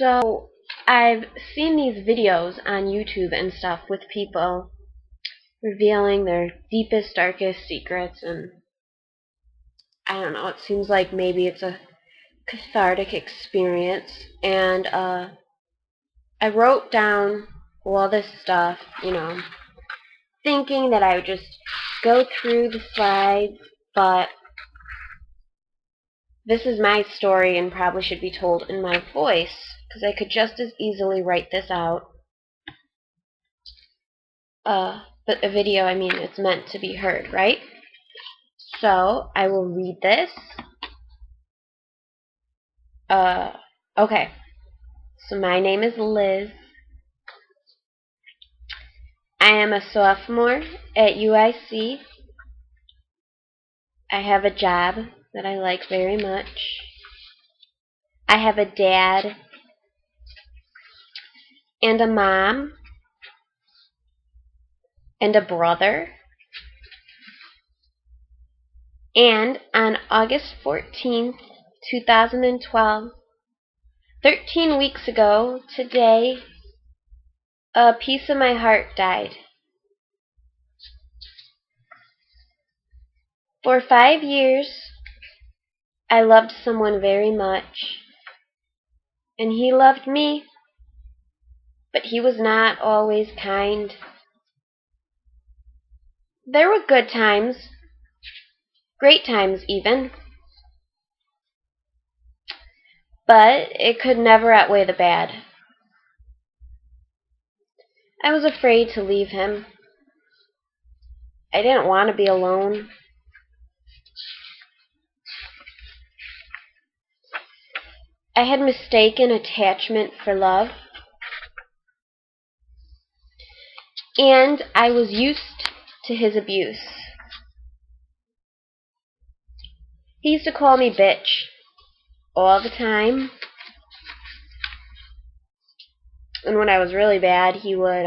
So, I've seen these videos on YouTube and stuff with people revealing their deepest, darkest secrets, and I don't know, it seems like maybe it's a cathartic experience, and I wrote down all this stuff, thinking that I would just go through the slides, but this is my story and probably should be told in my voice, because I could just as easily write this out. But a video, I mean, it's meant to be heard, right? So, I will read this. Okay. So, my name is Liz. I am a sophomore at UIC. I have a job that I like very much. I have a dad and a mom and a brother. And on August 14th, 2012, 13 weeks ago today, a piece of my heart died. For 5 years, I loved someone very much, and he loved me, but he was not always kind. There were good times, great times even, but it could never outweigh the bad. I was afraid to leave him. I didn't want to be alone. I had mistaken attachment for love, and I was used to his abuse. He used to call me bitch all the time, and when I was really bad, he would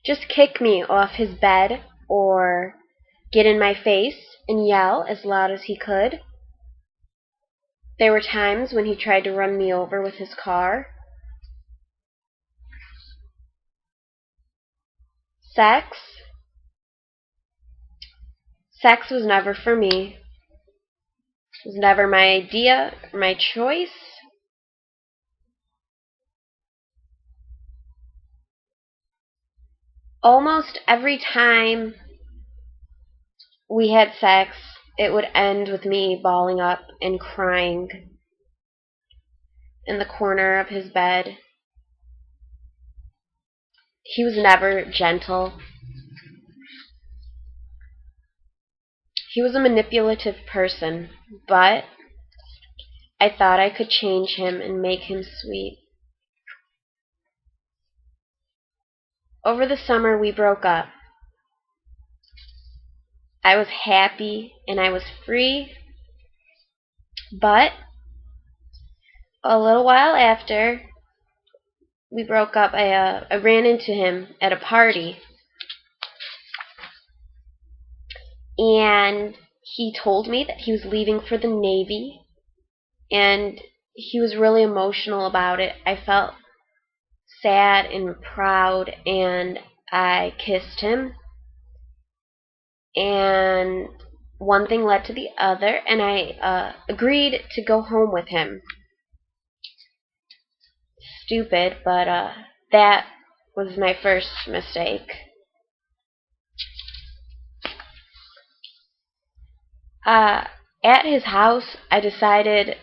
just kick me off his bed or get in my face and yell as loud as he could. There were times when he tried to run me over with his car. Sex was never for me. It was never my idea or my choice. Almost every time we had sex, it would end with me balling up and crying in the corner of his bed. He was never gentle. He was a manipulative person, but I thought I could change him and make him sweet. Over the summer, we broke up. I was happy and I was free, but a little while after we broke up, I ran into him at a party, and he told me that he was leaving for the Navy, and he was really emotional about it. I felt sad and proud, and I kissed him, and one thing led to the other, and I agreed to go home with him. Stupid, but that was my first mistake. At his house, I decided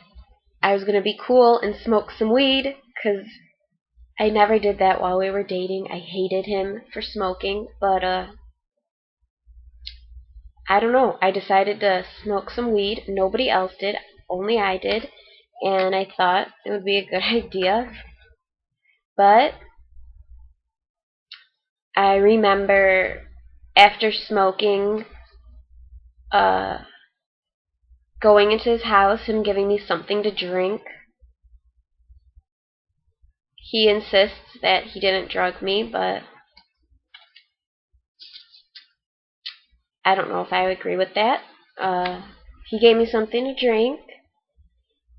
I was going to be cool and smoke some weed, because I never did that while we were dating. I hated him for smoking, but I don't know. I decided to smoke some weed. Nobody else did, only I did, and I thought it would be a good idea. But I remember after smoking, going into his house, him giving me something to drink. He insists that he didn't drug me, but I don't know if I would agree with that. He gave me something to drink,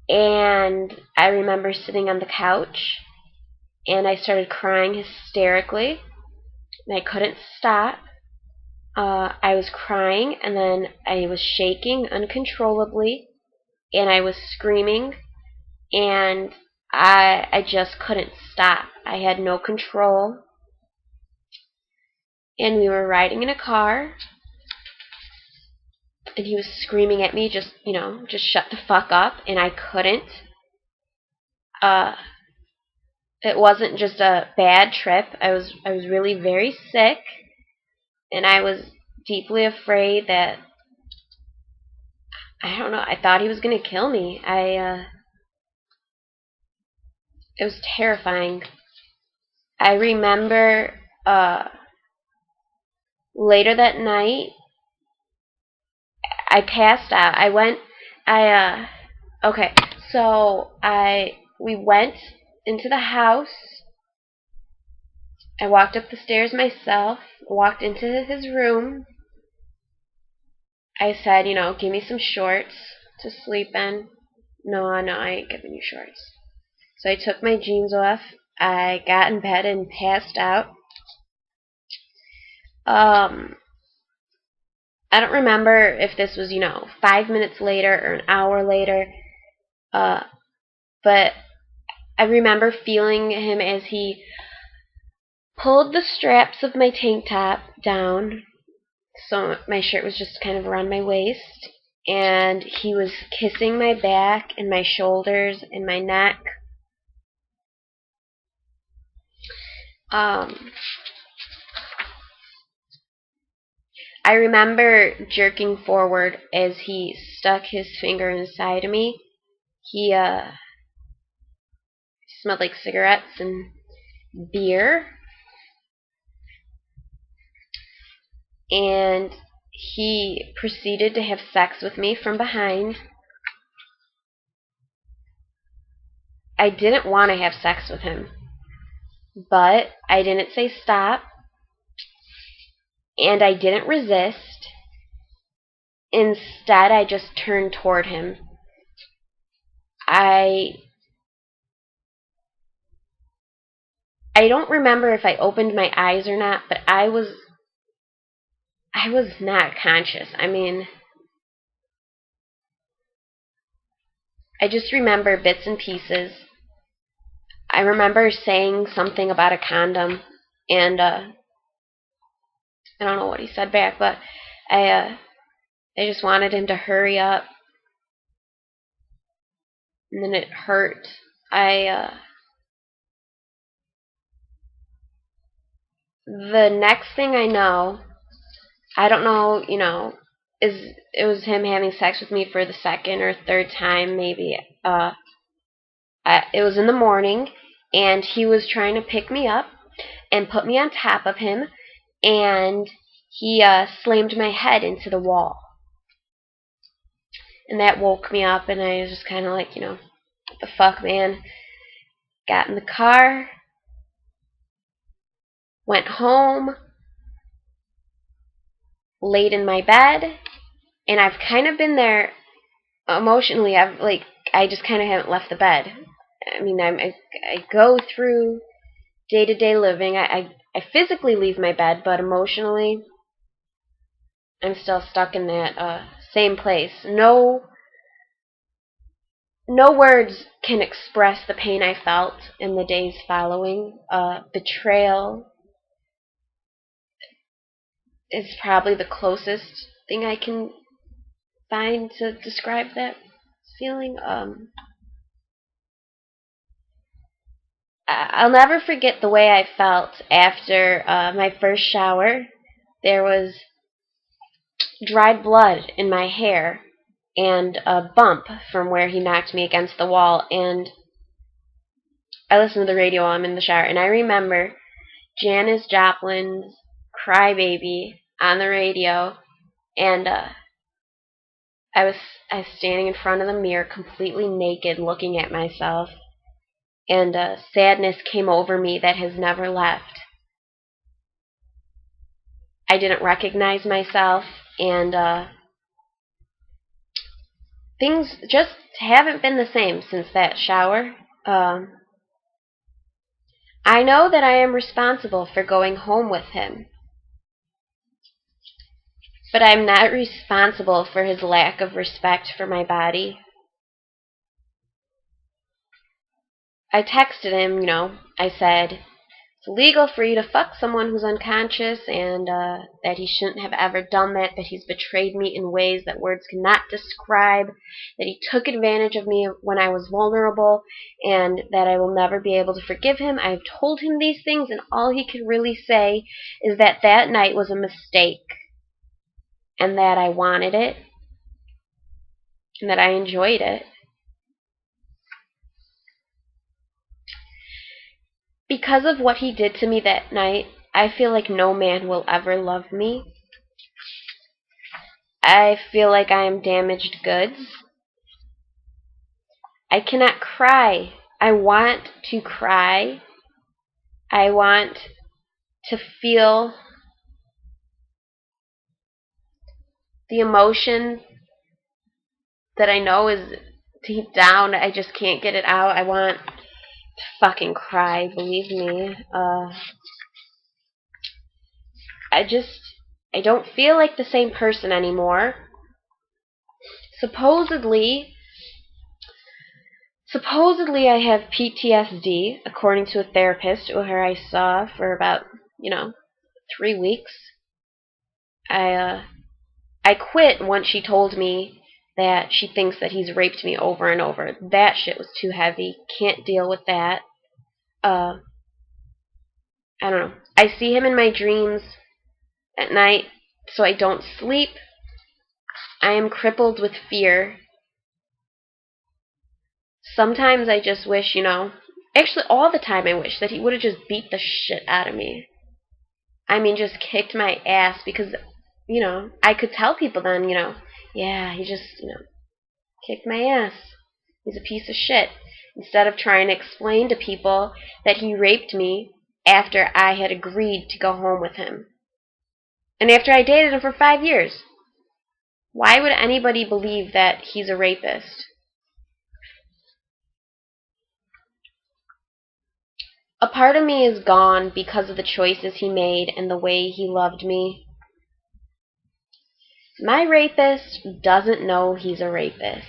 And I remember sitting on the couch, and I started crying hysterically, and I couldn't stop. I was crying, and then I was shaking uncontrollably, and I was screaming, and I just couldn't stop. I had no control. And we were riding in a car, and he was screaming at me, just shut the fuck up, and I couldn't. It wasn't just a bad trip. I was really very sick, and I was deeply afraid that, I don't know, I thought he was gonna kill me. It was terrifying. I remember later that night, I passed out. Okay, so we went into the house. I walked up the stairs myself, walked into his room. I said, give me some shorts to sleep in. No, I ain't giving you shorts. So I took my jeans off. I got in bed and passed out. I don't remember if this was, 5 minutes later or an hour later, but I remember feeling him as he pulled the straps of my tank top down, so my shirt was just kind of around my waist, and he was kissing my back and my shoulders and my neck. I remember jerking forward as he stuck his finger inside of me. He smelled like cigarettes and beer. And he proceeded to have sex with me from behind. I didn't want to have sex with him, but I didn't say stop, and I didn't resist. Instead, I just turned toward him. I don't remember if I opened my eyes or not, but I was not conscious. I mean, I just remember bits and pieces. I remember saying something about a condom, and I don't know what he said back, but I just wanted him to hurry up, and then it hurt. The next thing I know, I don't know, it was him having sex with me for the second or third time, maybe. It was in the morning, and he was trying to pick me up and put me on top of him, and he slammed my head into the wall. And that woke me up, and I was just kind of like, what the fuck, man? Got in the car, went home, laid in my bed, and I've kind of been there emotionally. I just kind of haven't left the bed. I mean, I go through day-to-day living. I physically leave my bed, but emotionally, I'm still stuck in that same place. No words can express the pain I felt in the days following. Betrayal is probably the closest thing I can find to describe that feeling. I'll never forget the way I felt after my first shower. There was dried blood in my hair and a bump from where he knocked me against the wall, and I listened to the radio while I'm in the shower, and I remember Janis Joplin's Cry Baby on the radio, and I was standing in front of the mirror completely naked looking at myself, and sadness came over me that has never left. I didn't recognize myself, and things just haven't been the same since that shower. I know that I am responsible for going home with him, but I'm not responsible for his lack of respect for my body. I texted him, I said, it's illegal for you to fuck someone who's unconscious, and that he shouldn't have ever done that he's betrayed me in ways that words cannot describe, that he took advantage of me when I was vulnerable, and that I will never be able to forgive him. I've told him these things, and all he could really say is that that night was a mistake, and that I wanted it, and that I enjoyed it. Because of what he did to me that night, I feel like no man will ever love me. I feel like I am damaged goods. I cannot cry. I want to cry. I want to feel the emotion that I know is deep down. I just can't get it out. I want to fucking cry, believe me. I don't feel like the same person anymore. Supposedly I have PTSD, according to a therapist who I saw for about, 3 weeks. I quit once she told me that she thinks that he's raped me over and over. That shit was too heavy. Can't deal with that. I don't know. I see him in my dreams at night, so I don't sleep. I am crippled with fear. Sometimes I just wish, actually all the time I wish that he would have just beat the shit out of me. I mean, just kicked my ass, because, I could tell people then, yeah, he just, kicked my ass. He's a piece of shit. Instead of trying to explain to people that he raped me after I had agreed to go home with him. And after I dated him for 5 years. Why would anybody believe that he's a rapist? A part of me is gone because of the choices he made and the way he loved me. My rapist doesn't know he's a rapist.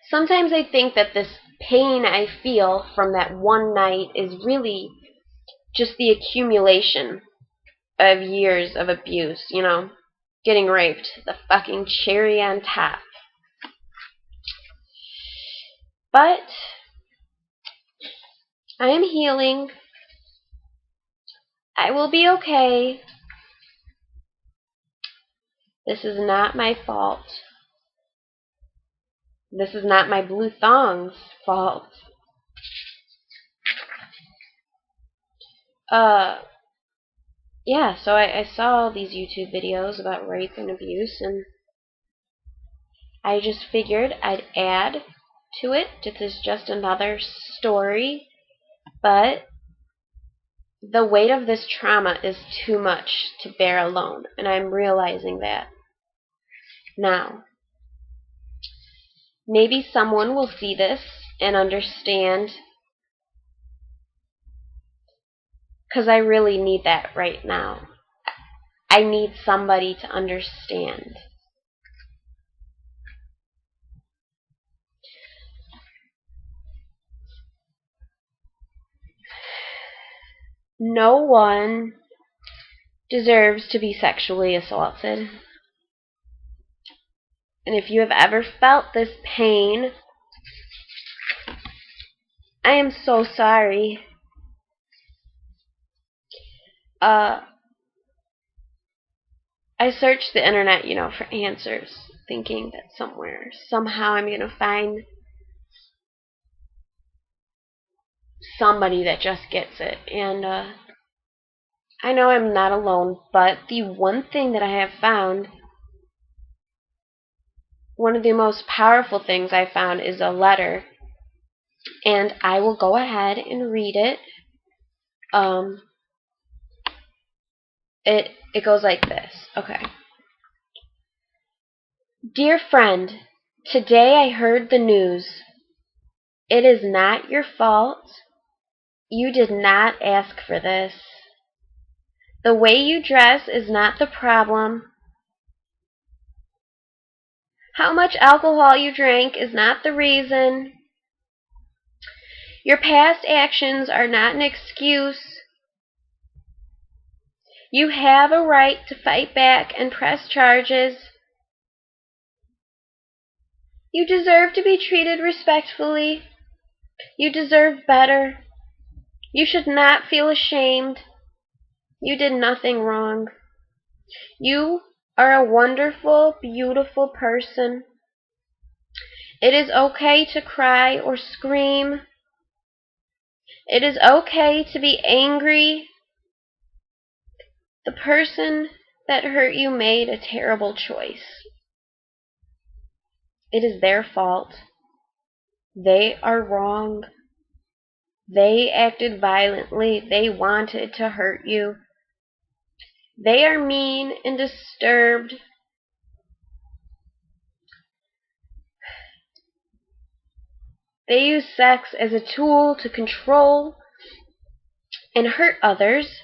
Sometimes I think that this pain I feel from that one night is really just the accumulation of years of abuse, getting raped, the fucking cherry on top. But I am healing. I will be okay. This is not my fault. This is not my blue thong's fault. Yeah, so I saw all these YouTube videos about rape and abuse, and I just figured I'd add to it. This is just another story, but the weight of this trauma is too much to bear alone, and I'm realizing that now. Maybe someone will see this and understand, because I really need that right now. I need somebody to understand. No one deserves to be sexually assaulted. And if you have ever felt this pain, I am so sorry. I searched the internet, for answers, thinking that somehow I'm going to find somebody that just gets it. And I know I'm not alone, but the one thing that I have found, one of the most powerful things I found, is a letter. And I will go ahead and read it. It goes like this. Okay. Dear friend, today I heard the news. It is not your fault. You did not ask for this. The way you dress is not the problem. How much alcohol you drank is not the reason. Your past actions are not an excuse. You have a right to fight back and press charges. You deserve to be treated respectfully. You deserve better. You should not feel ashamed. You did nothing wrong. You are a wonderful, beautiful person. It is okay to cry or scream. It is okay to be angry. The person that hurt you made a terrible choice. It is their fault. They are wrong. They acted violently. They wanted to hurt you. They are mean and disturbed. They use sex as a tool to control and hurt others.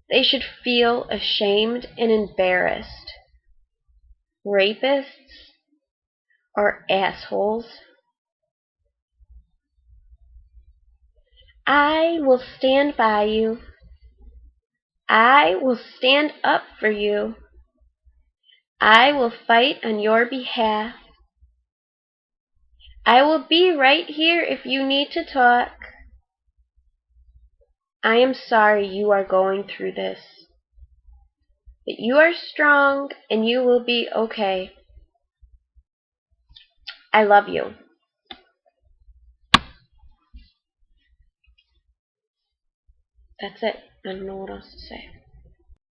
They should feel ashamed and embarrassed. Rapists are assholes. I will stand by you. I will stand up for you. I will fight on your behalf. I will be right here if you need to talk. I am sorry you are going through this. But you are strong and you will be okay. I love you. That's it. I don't know what else to say.